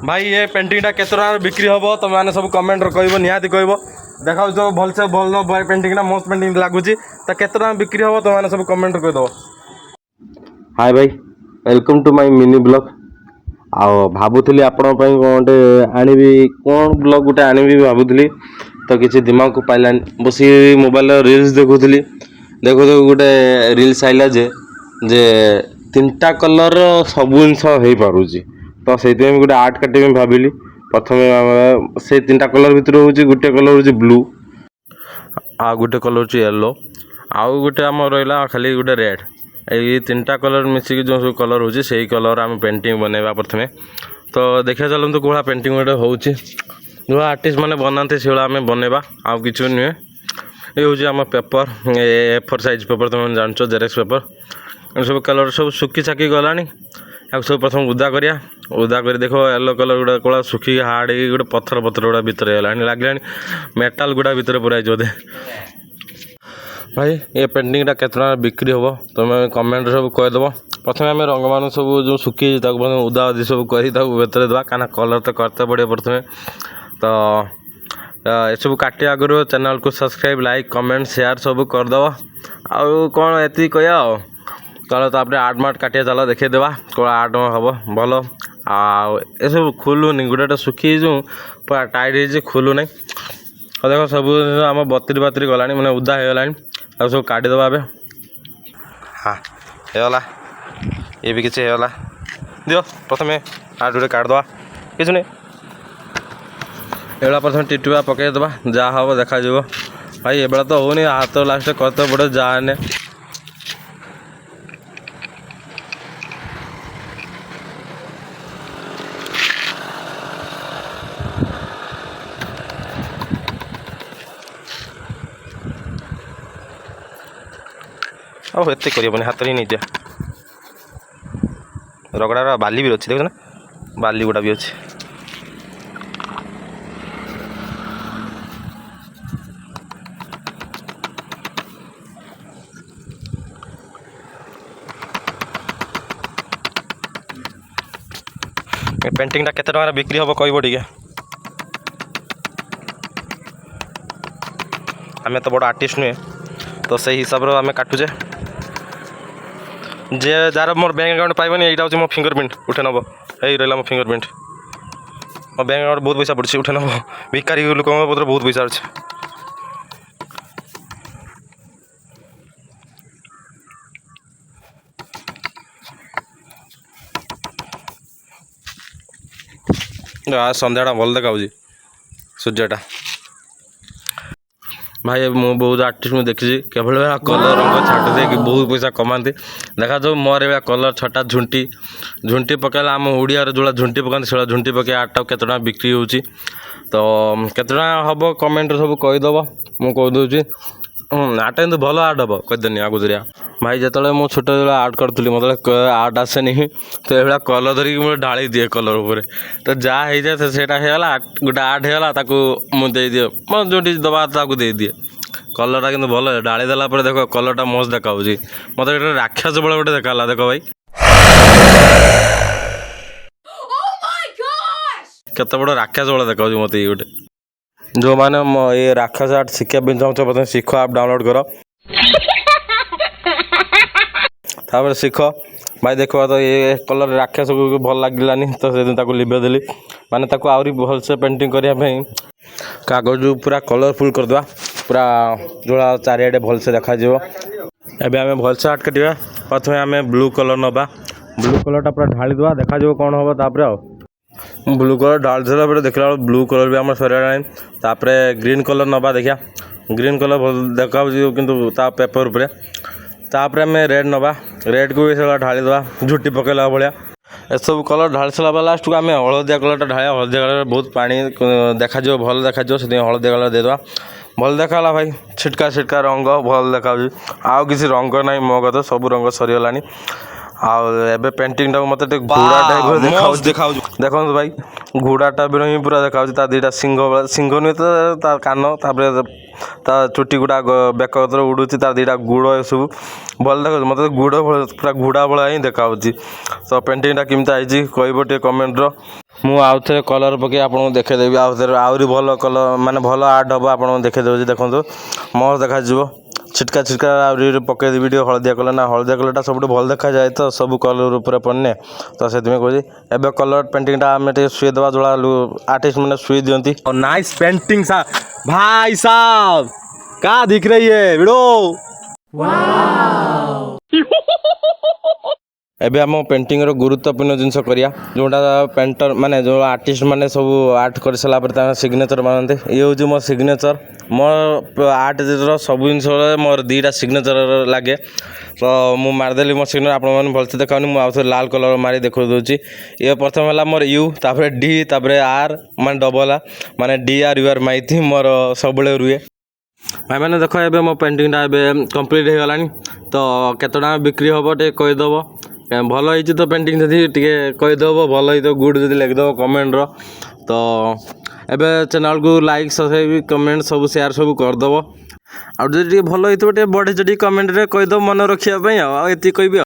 भाई ये पेंटिंगटा केते टଙ୍କା बिक्री हम तुम मैंने सब कमेंट कह निहाती कह देखा तो भलसे भल भाई पेंटिंगटा मस्त पेंटिंग लगुच तो केते टଙ୍କା बिक्री हम तुम मैंने सब कमेंट करदेव। हाय भाई welcome to my mini blog. आओ भावुली आपण गोटे आनी कौन ब्लॉग गोटे आनी भावुली तो किसी दिमाग को पाइलानी बस मोबाइल रील्स देखुली देखो गोटे रील्स आइला जे 3टा कलर सब जिनस हो पारुची तो से गोटे आर्ट काटे भाविली प्रथम से 3टा कलर भितर हूँ गोटे कलर हूँ ब्लू आ गोटे कलर हूँ येलो आउ गोटे आम रहा खाली गोटे रेड ये 3टा कलर मिसिक जो सब कलर हूँ से कलर आम पेंटिंग बनवा प्रथम तो देखा चलते कौन पेंटिंग गोटे हो जो आर्टिस्ट मैंने बनाते से आम बनवा आउ कि नुहे ये हूँ आम पेपर A4 साइज पेपर तुम जान जेरेक्स पेपर सब कलर सब सुखी साकी गला सब प्रथम उदा करिया उदा कर देख येलो कलर गुड़ा कला सुखी हार्ड गोटे पत्थर पत्थर गुड़ा भितर लगे मेटाल गुड़ा भितर पूरा बोधे। भाई ये पेंटिंगटा केते टଙ୍କା बिक्री हम तुम कमेंट सब कहीदेव। प्रथम आम रंग मान सब जो सुखी उदा उदी सब कर भितर देवा कहीं कलर तो करते पड़े प्रथम तो ये सब काटे आगुरी चैनल को सब्सक्राइब लाइक कमेंट शेयर सब करदेव। आउ कौन ये कह चलो तापर आर्ट मार्ट काटिया चलो देखेदेवा कौन आर्ट हम भल आ सब खुलूनी गोटे सुखी जो पूरा टाइट हो खुलूना देख सब आम बतरी बातरी गला मैंने उदा हो गला सब काटिदेवा ए हाँ होगा ये भी किसी होगा दियो प्रथम आर्ट गोटे काटिदेवा किसी नहीं एबा प्रथम टिटुआ पकईदेवा जहाँ हम देखा भाई ए तो होनी हाथ लास्ट करते पड़े जाने ଆଉ ଏତେ କରିହେବନି ହାତରେ ହିଁ ନେଇଦିଅ ରଗଡ଼ାର ବାଲି ବି ଅଛି ଦେଖୁଛ ନା ବାଲି ଗୁଡ଼ା ବି ଅଛି। ଏ ପେଣ୍ଟିଂଟା କେତେ ଟଙ୍କାରେ ବିକ୍ରି ହେବ କହିବ ଟିକେ। ଆମେ ତ ବଡ଼ ଆର୍ଟିଷ୍ଟ ନୁହେଁ तो से हिसाब रे आम काटुचे जे जार मोर बैंक अकाउंट पाइबनी यहाँ हूँ मो फिंगरप्रिंट उठे नब यही रहा मो फिंगरप्रिंट मो बैंक अकाउंट बहुत पैसा पड़ी उठे नब भिकारी लोक पत्र बहुत पैसा अच्छे संध्याटा भल देखा सूर्यटा भाई मु बहुत आर्टिस्ट में देखी केवल कलर रंग छाट दे बहुत पैसा कमाती देखा जो मोर ए कलर छटा झुंटी झुंटी पकड़े आम ओडिया जो झुंटी पकाते से झुंटी पकड़ आर्टा केते टଙ୍କା बिक्री होची तो केते टଙ୍କା हम कमेंट सब कहीदेव मुझे कहीदे आर्ट कितु भल आर्ट हम कहीदेनी आगुरिया भाई जो मुझे छोट आर्ट करी मतलब आर्ट आसेनी तो ये कलर धरिकी मुझे ढाई दिए कलर उपर तो जहाँ हो जाए से गोटे आर्ट होगा मुझे दिए मैं जो दबा दे दिए कलरटा कि भल ढाई देला देख कलरटा मस्त देखा मतलब ये राक्षस बेले गोटे देखा देख भाई केत बड़ राक्षस बेले देखा मत ये गोटे जो मैंने ये राक्षस आर्ट शिखा चाहो प्रथम शिख आप डाउनलोड कर तापर शिख भाई देख तो ये कलर राक्षस को भल लगे तो से लिभे देली माने आहरी भलसे पेंटिंग करने कागज पूरा कलरफुल करदे पूरा जोड़ा चारिआडे भलसे देखा एबे आम भलसे आर्ट काटा प्रथम आम ब्लू कलर नवा ब्लू कलरटा पूरा ढाई देवा देखा कौन हम तापर ब्लू कलर ढाल देला देखला ब्लू कलर भी आम सर ग्रीन कलर नवा देखा ग्रीन कलर भल देखा किंतु ता पेपर उपरे तापर आम रेड नवा रेड को भी ढाई देवा झुटी पकड़ा भाया ए सब कलर ढाई सारा लास्ट को आम हलदिया कलर ढाया हलदिया कलर बहुत पानी देखा भल देखा से हलदिया कलर देदेवा भल देखा भाई छिटका छिटका रंग भल देखा आउ किसी रंग ना मो कत सब रंग सरीगलानी आबे पेंटिंग टाक मत घोड़ा टाइप देखा देखो भाई घोड़ाटा भी ही पूरा देखा दीटा सिंह सिंह नुहे तो कान तापर ता चुटी गुड़ा बेक उड़ू तार दीटा गुड़ सब भल देखा मत गुड़ पूरा घोड़ा भाया ही देखा तो पेंटिंगटा केमती आई कह कमेंट ମୁଁ ଆଉ ଥରେ କଲର୍ ପକାଇ ଆପଣଙ୍କୁ ଦେଖାଇଦେବି ଆଉ ଥରେ ଆହୁରି ଭଲ କଲର୍ ମାନେ ଭଲ ଆର୍ଟ ହେବ ଆପଣଙ୍କୁ ଦେଖାଇ ଦେଉଛି ଦେଖନ୍ତୁ ମସ୍ତ ଦେଖାଯିବ ଛିଟକା ଛିଟକା ଆହୁରି ପକାଇଦେବି ଟିକେ ହଳଦିଆ କଲର୍ ନା ହଳଦିଆ କଲର୍ଟା ସବୁଠୁ ଭଲ ଦେଖାଯାଏ ତ ସବୁ କଲର୍ ଉପରେ ପଡ଼ିନେ ତ ସେଥିପାଇଁ କହୁଛି ଏବେ କଲର୍ ପେଣ୍ଟିଂଟା ଆମେ ଟିକେ ଶୁଇ ଦେବା ଯୋଡ଼ା आर्टिस्ट मैंने सुई दियंती और नाइस पेंटिंग सा भाई साहब क्या दिख रही है वीडियो एबे आम पेंटिंग रो गुरुत्वपूर्ण जिनस करिया जोटा पेंटर माने जो आर्टिस्ट माने सब आर्ट कर सारा पर सिग्नेचर मानते ये हूँ मो सिग्नेचर मो आर्ट सब जिन मोर दीटा सिग्नेचर लगे तो मु मारदेली मो सिग्नेचर आप भलसे देखा मुझे लाल कलर मारी देखो दूसरी ये प्रथम है मोर यू तापर डी तापर आर मान डबल आ माने डी आर यू आर माइथी मोर सब रुए भाई मैंने देख ए मो पेंटिंगटा ए कम्प्लीट हो गलानी तो केत टका बिक्री हम टे कहीदेव भल हो तो पेंटिंग जदि टे कहीदेव भल हो गुड जब लिखिदेव कमेंट रो तो एबे चैनल को लाइक सब्सक्राइब कमेंट सब शेयर सब करदेव आउ जब भल हो बढ़े कमेंट रे कहीदेव मन रखापी आती कहबी।